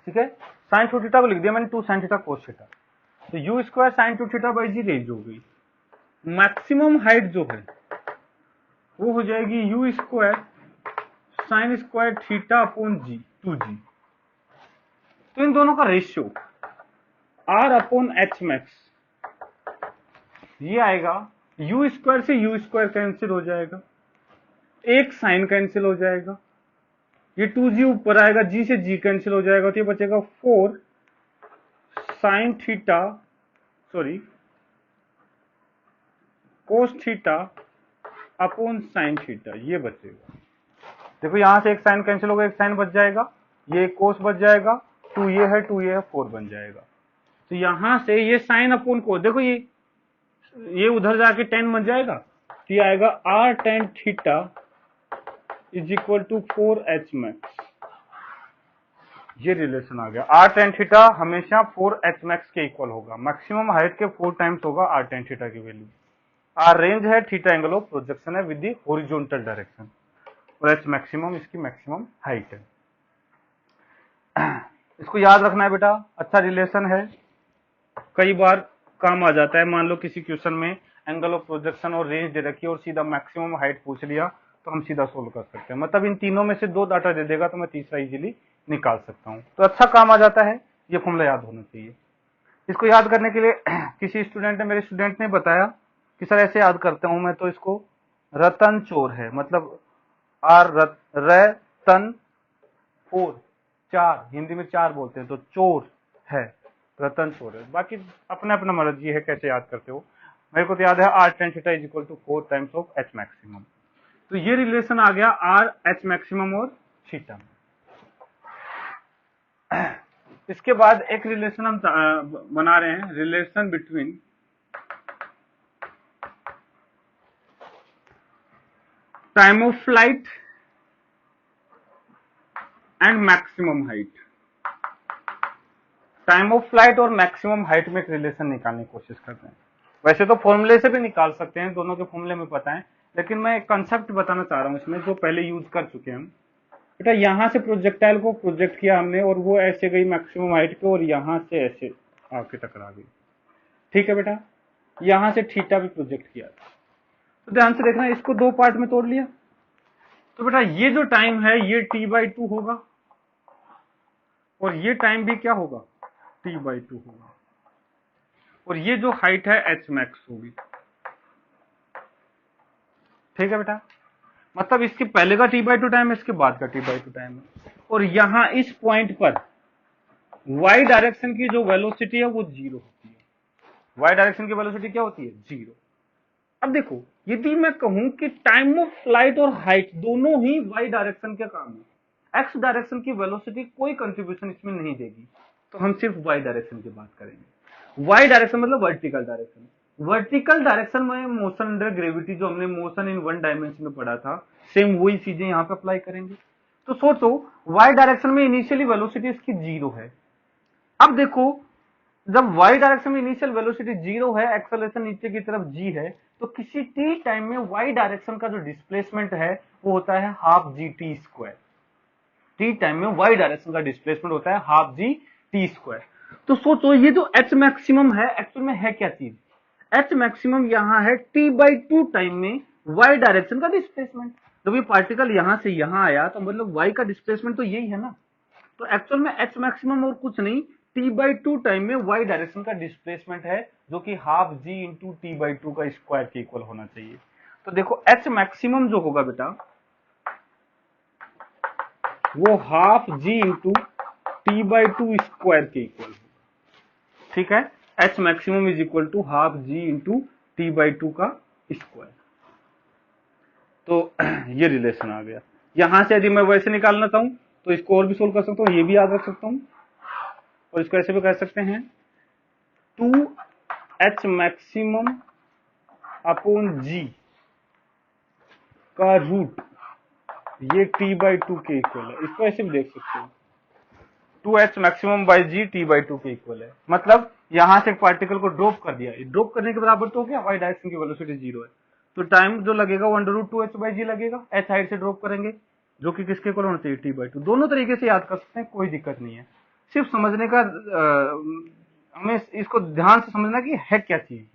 ठीक है, साइन 2 थीटा को लिख दिया मैंने 2 साइन थीटा कोस थीटा। तो u square sine 2 theta by g range हो गई। मैक्सिमम हाइट जो है वो हो जाएगी u square sine square theta upon g 2g। तो इन दोनों का ratio r upon h max ये आएगा, यू स्क्वायर से यू स्क्वायर कैंसिल हो जाएगा, एक साइन कैंसिल हो जाएगा, ये 2g ऊपर आएगा, जी से जी कैंसिल हो जाएगा, तो ये बचेगा 4 साइन थीटा सॉरी कोस थीटा अपॉन साइन थीटा, ये बचेगा। देखो यहां से एक साइन कैंसिल होगा, एक साइन बच जाएगा, ये कोस बच जाएगा, 2 ये है 2 ये है 4 बन जाएगा। तो यहां से ये साइन अपॉन कोस, देखो ये उधर जाके टेन बन जाएगा, तो ये आएगा r tan theta is equal to 4h max. ये रिलेशन आ गया, आर टेन थीटा हमेशा 4h मैक्स के इक्वल होगा। मैक्सिमम हाइट के 4 टाइम्स होगा आर टेन थीटा की वैल्यू। आर रेंज है, थीटा एंगल ऑफ प्रोजेक्शन है विद दी हॉरिजॉन्टल डायरेक्शन, और एच मैक्सिमम इसकी मैक्सिमम हाइट है। इसको याद रखना है बेटा, अच्छा रिलेशन है, कई बार काम आ जाता है। मान लो किसी क्वेश्चन में एंगल ऑफ प्रोजेक्शन और रेंज दे रखी है और सीधा मैक्सिमम हाइट पूछ लिया, तो हम सीधा सोल्व कर सकते हैं। मतलब इन तीनों में से 2 डाटा दे देगा तो मैं तीसरा इजीली निकाल सकता हूं। तो अच्छा काम आ जाता है, ये फॉर्मूला याद होना चाहिए। इसको याद करने के लिए किसी स्टूडेंट ने, मेरे स्टूडेंट ने बताया कि सर ऐसे याद करता हूं मैं, तो इसको रतन चोर है, मतलब आर रतन 4 4, हिंदी में 4 बोलते हैं, तो चोर है, रतन चोर है। बाकी अपना अपना मर्जी है कैसे याद करते हो। मेरे को तो याद है r tan theta is equal to 4 times of h maximum. तो ये रिलेशन आ गया आर एच मैक्सिमम और थीटा। इसके बाद एक रिलेशन हम बना रहे हैं, relation between time of flight and maximum height. Time of flight और मैक्सिमम हाइट में एक रिलेशन निकालने की कोशिश करते हैं। वैसे तो फॉर्मूले से भी निकाल सकते हैं, दोनों के फॉर्मूले में पता है, लेकिन मैं एक कंसेप्ट बताना चाह रहा हूं इसमें जो पहले यूज कर चुके हैं हम। बेटा यहां से प्रोजेक्टाइल को प्रोजेक्ट किया हमने और वो ऐसे गई मैक्सिमम हाइट पे और यहां से ऐसे आके टकरा गई। ठीक है बेटा, यहां से थीटा भी प्रोजेक्ट किया था। तो ध्यान से देखना, इसको 2 पार्ट में तोड़ लिया। तो बेटा ये जो टाइम है ये t/2 होगा और ये टाइम भी क्या होगा, t/2 होगा, और ये जो हाइट है h मैक्स होगी। ठीक है बेटा, मतलब इसके पहले का t/2 टाइम है, इसके बाद का t/2 टाइम है, और यहां इस पॉइंट पर y डायरेक्शन की जो वेलोसिटी है वो 0 होती है। y डायरेक्शन की वेलोसिटी क्या होती है, 0। अब देखो, यदि मैं कहूं कि टाइम ऑफ फ्लाइट और हाइट दोनों ही y डायरेक्शन के काम है, x डायरेक्शन की वेलोसिटी कोई कंट्रीब्यूशन इसमें नहीं देगी, तो हम सिर्फ y डायरेक्शन की बात करेंगे। y डायरेक्शन मतलब वर्टिकल डायरेक्शन। वर्टिकल डायरेक्शन में मोशन अंडर ग्रेविटी, जो हमने मोशन इन 1 डायमेंशन में पढ़ा था, सेम वही चीजें यहां पे अप्लाई करेंगे। तो सोचो y डायरेक्शन में इनिशियली वेलोसिटी इसकी 0 है। अब देखो, जब y डायरेक्शन में इनिशियल वेलोसिटी 0 है, एक्सेलरेशन नीचे की तरफ g है, तो किसी t टाइम में y डायरेक्शन का जो डिस्प्लेसमेंट है वो होता है half G T square. t time में y डायरेक्शन का डिस्प्लेसमेंट होता है हाफ जी टी स्क्वायर। तो सोचो ये जो h मैक्सिमम है एक्चुअल में है क्या चीज, h मैक्सिमम यहां है t/2 टाइम में y डायरेक्शन का डिस्प्लेसमेंट। जब ये पार्टिकल यहां से यहां आया तो मतलब y का डिस्प्लेसमेंट तो यही है ना, तो एक्चुअल में h मैक्सिमम और कुछ नहीं, t/2 टाइम में y डायरेक्शन का डिस्प्लेसमेंट है, जो कि हाफ g इंटू t/2 का स्क्वायर के इक्वल होना चाहिए। तो देखो h मैक्सिमम जो होगा बेटा वो half g into t/2 square के इक्वल होगा। ठीक है, h maximum is equal to half g into t/2 का स्क्वायर। तो ये रिलेशन आ गया। यहां से यदि मैं वैसे निकालना चाहूं तो इसको और भी सोल्व कर सकता हूं, ये भी याद रख सकता हूं, और इसको ऐसे भी कह सकते हैं 2h मैक्सिमम अपॉन g का रूट ये t/2 के इक्वल है। इसको ऐसे भी देख सकते हो 2h maximum by ji t/2 के इक्वल है। मतलब यहां से एक पार्टिकल को ड्रॉप कर दिया, ड्रॉप करने के बराबर तो हो गया, y डायरेक्शन की वेलोसिटी 0 है, तो टाइम जो लगेगा वो √2h/g लगेगा। h हाइट से ड्रॉप करेंगे जो कि किसके इक्वल होना चाहिए, t/2। दोनों तरीके से याद कर सकते हैं, कोई दिक्कत नहीं है। सिर्फ समझने का हमें इसको ध्यान से समझना कि है क्या चीज।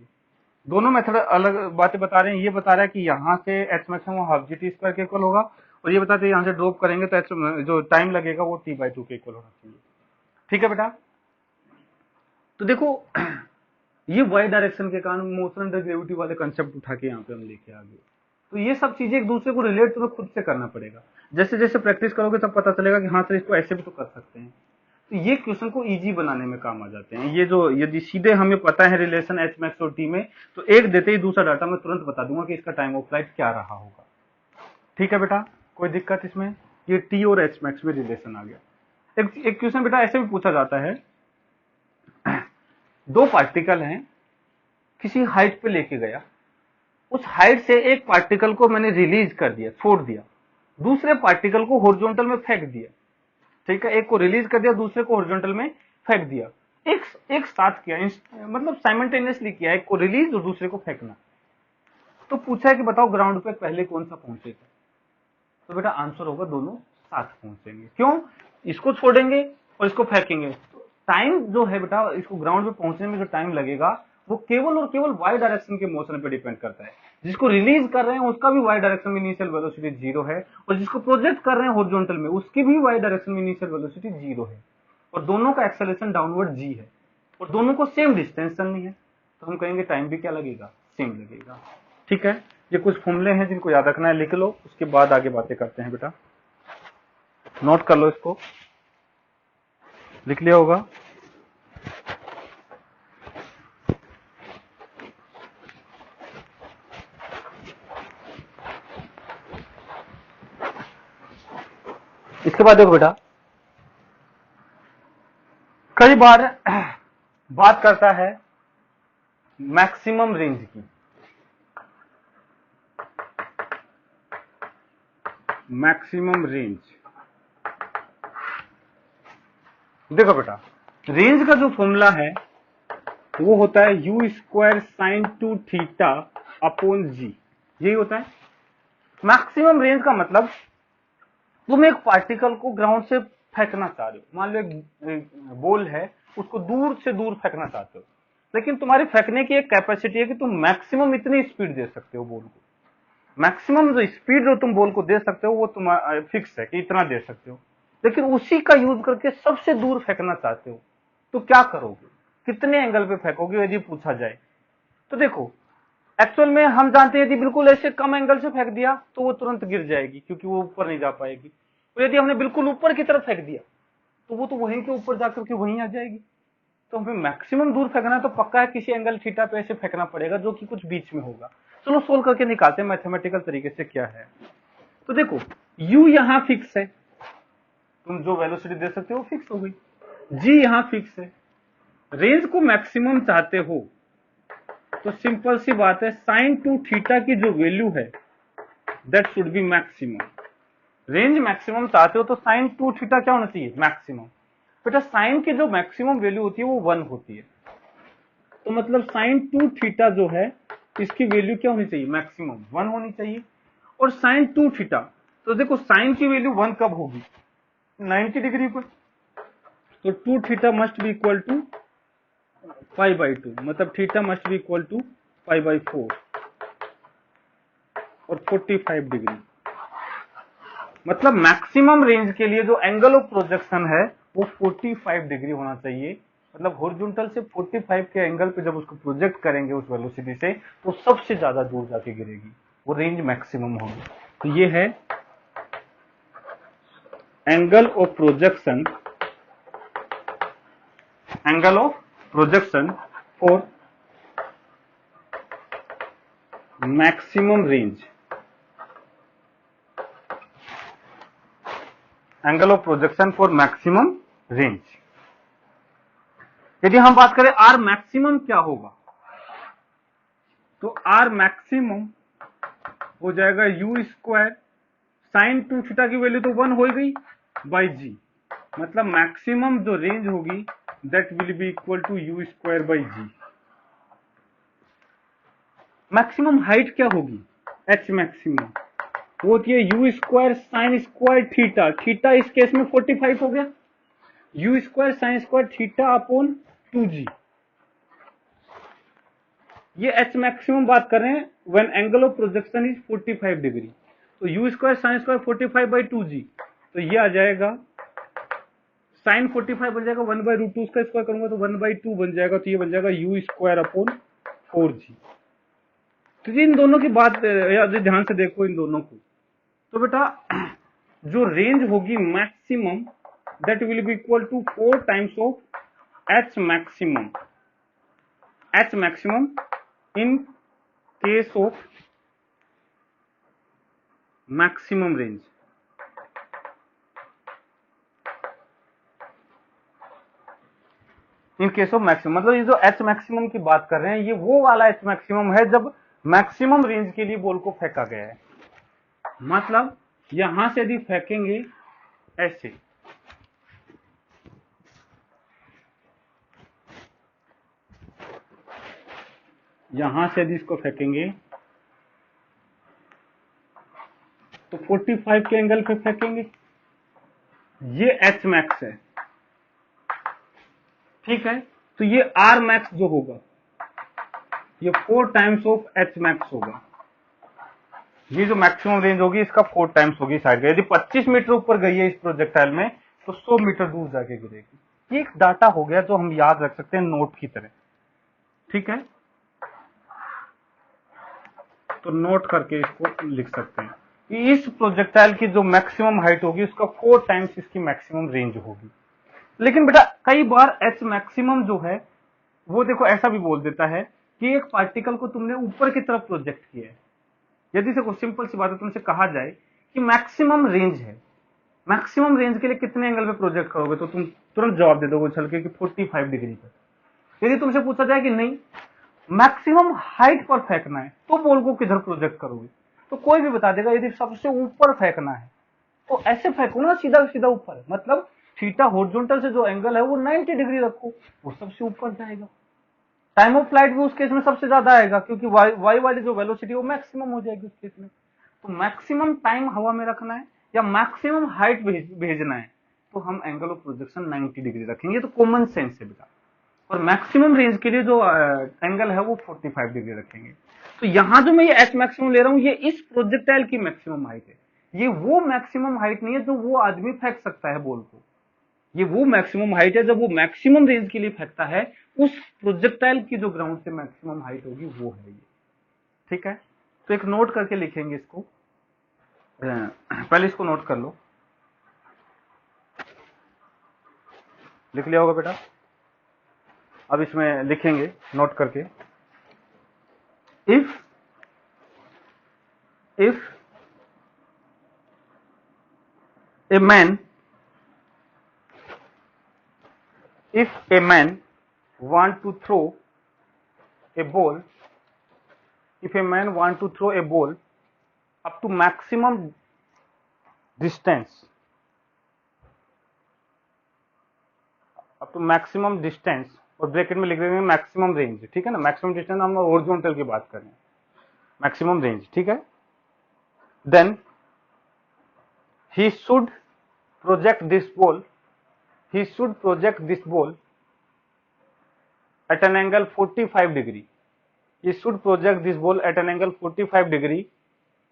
दोनों मेथड अलग बातें बता रहे हैं। ये बता रहा है कि यहाँ से H maximum half G T square के इक्वल होगा, और ये बताते हैं यहाँ से ड्रॉप करेंगे तो एच जो टाइम लगेगा वो t/2 के इक्वल होना चाहिए। ठीक है बेटा, तो देखो ये वाई डायरेक्शन के कारण मोशन अंडर ग्रेविटी वाले कंसेप्ट उठा के यहाँ पे हम लेके आ गए। तो ये सब चीजें एक दूसरे को रिलेट तुम्हें खुद से करना पड़ेगा। जैसे जैसे प्रैक्टिस करोगे तब पता चलेगा कि हाँ सर इसको ऐसे भी तो कर सकते हैं। तो ये क्वेश्चन को इजी बनाने में काम आ जाते हैं। ये जो यदि सीधे हमें पता है रिलेशन एच मैक्स और टी में, तो एक देते ही दूसरा डाटा मैं तुरंत बता दूंगा कि इसका टाइम ऑफ फ्लाइट क्या रहा होगा। ठीक है बेटा, कोई दिक्कत इसमें? ये टी और एच मैक्स में रिलेशन आ गया। एक क्वेश्चन बेटा ऐसे भी पूछा जाता है, दो पार्टिकल हैं, किसी हाइट पे लेके गया, उस हाइट से एक पार्टिकल को मैंने रिलीज कर दिया, छोड़ दिया, दूसरे पार्टिकल को हॉरिजॉन्टल में फेंक दिया। ठीक है, एक को रिलीज कर दिया, दूसरे को हॉरिजॉन्टल में फेंक दिया। एक साथ किया, मतलब साइमल्टेनियसली किया, एक को रिलीज और दूसरे को फेंकना। तो पूछा है कि बताओ ग्राउंड पे पहले कौन सा पहुंचेगा? तो बेटा आंसर होगा दोनों साथ पहुंचेंगे। क्यों? इसको छोड़ेंगे और इसको फेंकेंगे, टाइम जो है बेटा इसको ग्राउंड पे पहुंचने में जो टाइम लगेगा वो केवल और केवल वाई डायरेक्शन के मोशन पे डिपेंड करता है। जिसको रिलीज कर रहे हैं उसका भी वाई डायरेक्शन में इनिशियल वेलोसिटी 0 है, और जिसको प्रोजेक्ट कर रहे हैं हॉरिजॉन्टल में उसकी भी वाई डायरेक्शन में इनिशियल वेलोसिटी 0 है, और दोनों का एक्सेलरेशन डाउनवर्ड g है, और दोनों को सेम डिस्टेंस चलनी है, तो हम कहेंगे टाइम भी क्या लगेगा, सेम लगेगा। ठीक है, ये कुछ फॉर्मूले हैं जिनको याद रखना है, लिख लो, उसके बाद आगे बातें करते हैं। बेटा नोट कर लो, इसको लिख लिया होगा। इसके बाद देखो बेटा, कई बार बात करता है मैक्सिमम रेंज की। मैक्सिमम रेंज, देखो बेटा रेंज का जो फॉर्मूला है वो होता है u² sin 2 theta upon g, यही होता है मैक्सिमम रेंज का। मतलब तुम एक पार्टिकल को ग्राउंड से फेंकना चाह रहे हो, मान लो एक बॉल है, उसको दूर से दूर फेंकना चाहते हो, लेकिन तुम्हारी फेंकने की एक कैपेसिटी है कि तुम मैक्सिमम इतनी स्पीड दे सकते हो बॉल को। मैक्सिमम जो स्पीड जो तुम बॉल को दे सकते हो वो तुम्हारा फिक्स है कि इतना दे सकते हो, लेकिन उसी का यूज करके सबसे दूर फेंकना चाहते हो, तो क्या करोगे, कितने एंगल पे फेंकोगे यदि पूछा जाए? तो देखो एक्चुअल में हम जानते हैं यदि बिल्कुल ऐसे कम एंगल से फेंक दिया तो वो तुरंत गिर जाएगी, क्योंकि वो ऊपर नहीं जा पाएगी। तो यदि हमने बिल्कुल ऊपर की तरफ फेंक दिया तो वो तो वहीं के ऊपर जाकर के वहीं आ जाएगी। तो हमें मैक्सिमम दूर फेंकना तो पक्का है, किसी एंगल थीटा पे ऐसे फेंकना पड़ेगा जो कि कुछ बीच में होगा। चलो सोल्व करके निकालते हैं मैथमेटिकल तरीके से क्या है। तो देखो u यहां फिक्स है, तुम जो वेलोसिटी दे सकते हो वो फिक्स हो गई, g यहां फिक्स है, रेंज को मैक्सिमम चाहते हो तो सिंपल सी बात है sin 2 थीटा की जो वैल्यू है that should be maximum. Range maximum चाहते हो तो sin 2 थीटा क्या होना चाहिए, मैक्सिमम। बेटा साइन की जो मैक्सिमम वैल्यू होती है वो 1 होती है, तो मतलब sin 2 थीटा जो है इसकी वैल्यू क्या होनी चाहिए, मैक्सिमम 1 होनी चाहिए। और sin 2 थीटा, तो देखो साइन की वैल्यू 1 कब होगी, 90 डिग्री पर, तो 2 theta must be equal to π/2, मतलब theta must be equal to π/4 और 45 डिग्री। मतलब मैक्सिमम रेंज के लिए जो एंगल ऑफ प्रोजेक्शन है वो 45 डिग्री होना चाहिए। मतलब हॉरिजॉन्टल से 45 के एंगल पे जब उसको प्रोजेक्ट करेंगे उस वेलोसिटी से तो सबसे ज्यादा दूर जाके गिरेगी, वो रेंज मैक्सिमम होगी। तो ये है angle of projection, angle of projection for maximum range. Angle of projection for maximum range. यदि हम बात करें आर मैक्सिमम क्या होगा, तो आर मैक्सिमम हो जाएगा यू स्क्वायर साइन 2 थीटा की वैल्यू तो 1 हो गई बाई जी, मतलब मैक्सिमम जो रेंज होगी that will be equal to u square by g. Maximum height क्या होगी, एच मैक्सिमम वो होती है u square sine square theta, theta इस केस में 45 हो गया, u square sine square theta upon 2g। ये एच मैक्सिमम बात कर रहे हैं when angle of projection is 45 degree, तो u square sine square 45 by 2g, तो ये आ जाएगा साइन 45 बन जाएगा 1 बाई रूट 2, उसका स्क्वायर करूंगा तो 1 बाई 2 बन जाएगा, तो ये बन जाएगा यू स्क्वायर अपॉन 4g। तो इन दोनों की बात ध्यान से देखो इन दोनों को, तो बेटा जो रेंज होगी maximum that will be equal to 4 times of h maximum, h maximum in case of maximum range. In case of maximum मतलब ये जो एच मैक्सिमम की बात कर रहे हैं ये वो वाला एच मैक्सिमम है जब मैक्सिमम रेंज के लिए बॉल को फेंका गया है। मतलब यहां से यदि फेंकेंगे ऐसे, यहां से यदि इसको फेंकेंगे तो 45 के एंगल पे फेंकेंगे, ये एच मैक्स है, ठीक है। तो ये आर मैक्स जो होगा ये 4 टाइम्स ऑफ एच मैक्स होगा, ये जो मैक्सिमम रेंज होगी इसका 4 टाइम्स होगी साइड का। यदि 25 मीटर ऊपर गई है इस प्रोजेक्टाइल में तो 100 मीटर दूर जाके गिरेगी। ये एक डाटा हो गया जो हम याद रख सकते हैं नोट की तरह, ठीक है। तो नोट करके इसको लिख सकते हैं कि इस प्रोजेक्टाइल की जो मैक्सिमम हाइट होगी उसका 4 टाइम्स इसकी मैक्सिमम रेंज होगी। लेकिन बेटा कई बार एच मैक्सिमम जो है वो देखो ऐसा भी बोल देता है कि एक पार्टिकल को तुमने ऊपर की तरफ प्रोजेक्ट किया है। यदि से सिंपल सी बात है तुमसे कहा जाए कि मैक्सिमम रेंज है, मैक्सिमम रेंज के लिए कितने एंगल पे प्रोजेक्ट करोगे, तो तुम तुरंत जवाब दे दोगे उछल के कि 45 डिग्री पर। यदि तुमसे पूछा जाए कि नहीं मैक्सिमम हाइट पर फेंकना है तो बॉल को किधर प्रोजेक्ट करोगे, तो कोई भी बता देगा यदि सबसे ऊपर फेंकना है तो ऐसे फेंको ना सीधा सीधा ऊपर, मतलब थीटा हॉरिजॉन्टल से जो एंगल है वो 90 डिग्री रखो, वो सबसे ऊपर जाएगा। टाइम ऑफ फ्लाइट भी उस केस में सबसे ज्यादा आएगा क्योंकि वाई वाली जो वेलोसिटी वो मैक्सिमम हो जाएगी उस केस में। तो मैक्सिमम टाइम हवा में रखना है या मैक्सिमम हाइट भेजना है तो हम एंगल ऑफ प्रोजेक्शन 90 डिग्री रखेंगे, तो कॉमन सेंस है बेटा। और मैक्सिमम रेंज के लिए जो एंगल है वो 45 डिग्री रखेंगे। तो यहां जो मैं ये एच मैक्सिमम ले रहा हूं ये इस प्रोजेक्टाइल की मैक्सिमम हाइट है, ये वो मैक्सिमम हाइट नहीं है जो वो आदमी फेंक सकता है बॉल को, ये वो मैक्सिमम हाइट है जब वो मैक्सिमम रेंज के लिए फेंकता है, उस प्रोजेक्टाइल की जो ग्राउंड से मैक्सिमम हाइट होगी वो है ये, ठीक है। तो एक नोट करके लिखेंगे इसको, पहले इसको नोट कर लो, लिख लिया होगा बेटा। अब इसमें लिखेंगे नोट करके, if a man want to throw a ball, if a man want to throw a ball up to maximum distance, और ब्रैकेट में लिख देंगे मैक्सिमम रेंज, ठीक है ना। मैक्सिमम डिस्टेंस हम हॉरिजॉन्टल की बात कर रहे हैं, मैक्सिमम रेंज, ठीक है। Then he should project this ball at an angle 45 degree. He should project this ball at an angle 45 degree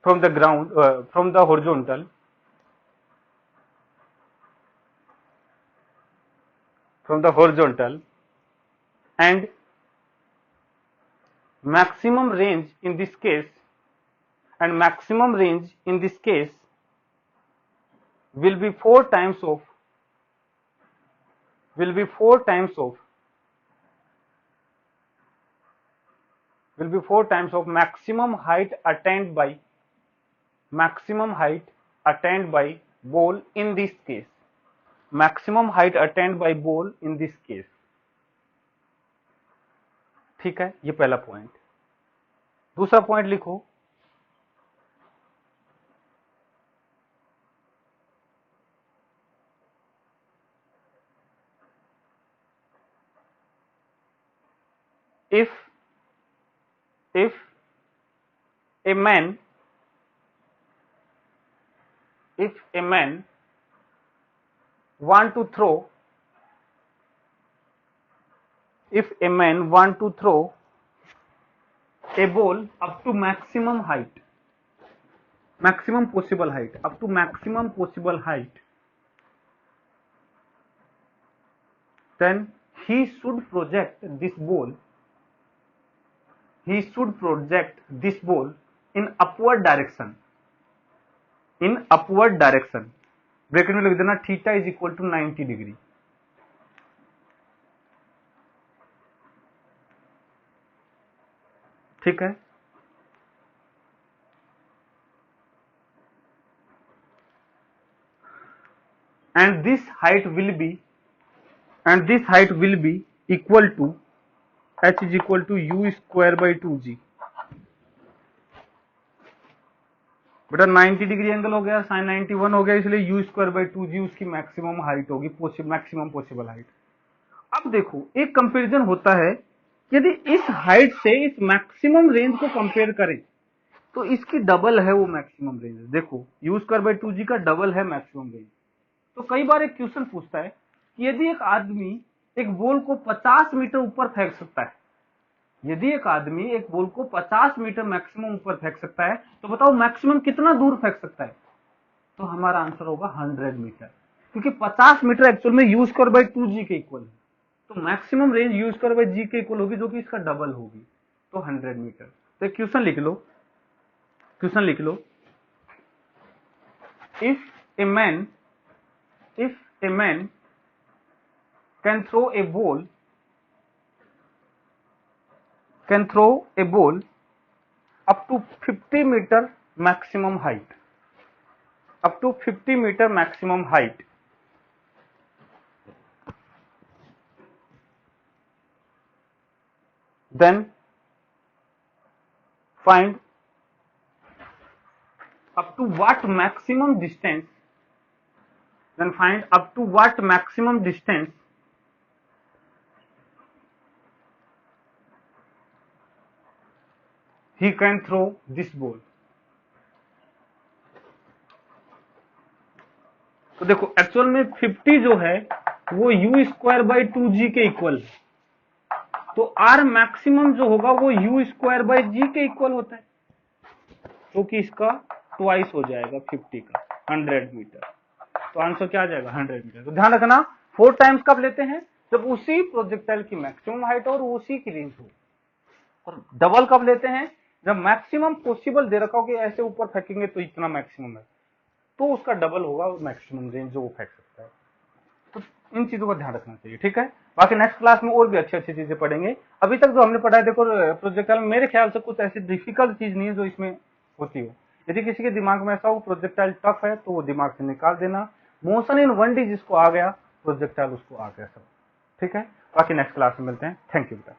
from the ground, from the horizontal, and maximum range in this case will be 4 times of maximum height attained by ball in this case, maximum height attained by ball in this case. ठीक है, ये पहला point. दूसरा point लिखो, if a man want to throw a ball up to maximum height, maximum possible height, up to maximum possible height, then he should project this ball in upward direction, bracket में लिख देना theta is equal to 90 degree. ठीक है, and this height will be equal to h is equal to u square by 2g। बेटा 90 degree angle हो गया, sign 91 हो गया, इसलिए यू स्क्वायर बाई 2g उसकी मैक्सिमम हाइट होगी, मैक्सिमम पॉसिबल हाइट। अब देखो एक कंपैरिजन होता है, यदि इस हाइट से इस मैक्सिमम रेंज को कंपेयर करें तो इसकी डबल है वो मैक्सिमम रेंज। देखो यू स्क्वायर बाई 2g का डबल है मैक्सिमम रेंज। तो कई बार एक क्वेश्चन पूछता है कि यदि एक आदमी एक बॉल को 50 मीटर ऊपर फेंक सकता है, यदि एक आदमी एक बॉल को 50 मीटर मैक्सिमम ऊपर फेंक सकता है, तो बताओ मैक्सिमम कितना दूर फेंक सकता है? तो हमारा आंसर होगा 100 मीटर, क्योंकि 50 मीटर एक्चुअल में यू स्क्वायर बाई 2g के इक्वल है। तो maximum range you square by g के इक्वल होगी, जो कि इसका डबल होगी, तो 100 मीटर। तो क्वेश्चन लिख लो, if a man can throw a ball up to 50 meter maximum height, then find up to what maximum distance he can throw this ball। तो देखो एक्चुअल में 50 जो है वो यू स्क्वायर बाई 2g के इक्वल है, तो आर मैक्सिमम जो होगा वो यू स्क्वायर बाई जी के इक्वल होता है, जो कि इसका ट्वाइस हो जाएगा 50 का, 100 मीटर। तो आंसर क्या आ जाएगा? 100 मीटर। तो ध्यान रखना 4 टाइम्स कब लेते हैं? जब उसी प्रोजेक्टाइल की मैक्सिमम हाइट और उसी की रेंज हो। और डबल कब लेते हैं? जब मैक्सिमम पॉसिबल दे रखा हो कि ऐसे ऊपर फेंकेंगे तो इतना मैक्सिमम है, तो उसका डबल होगा मैक्सिमम रेंज जो वो फेंक सकता है। तो इन चीजों का ध्यान रखना चाहिए, ठीक है। बाकी नेक्स्ट क्लास में और भी अच्छी अच्छी चीजें पढ़ेंगे। अभी तक जो हमने पढ़ा है, देखो प्रोजेक्टाइल में मेरे ख्याल से कुछ ऐसी डिफिकल्ट चीज नहीं है जो इसमें होती हो। यदि किसी के दिमाग में ऐसा हो प्रोजेक्टाइल टफ है, तो वो दिमाग से निकाल देना। मोशन इन 1D जिसको आ गया, प्रोजेक्टाइल उसको आ गया सब, ठीक है। बाकी नेक्स्ट क्लास में मिलते हैं। थैंक यू बेटा।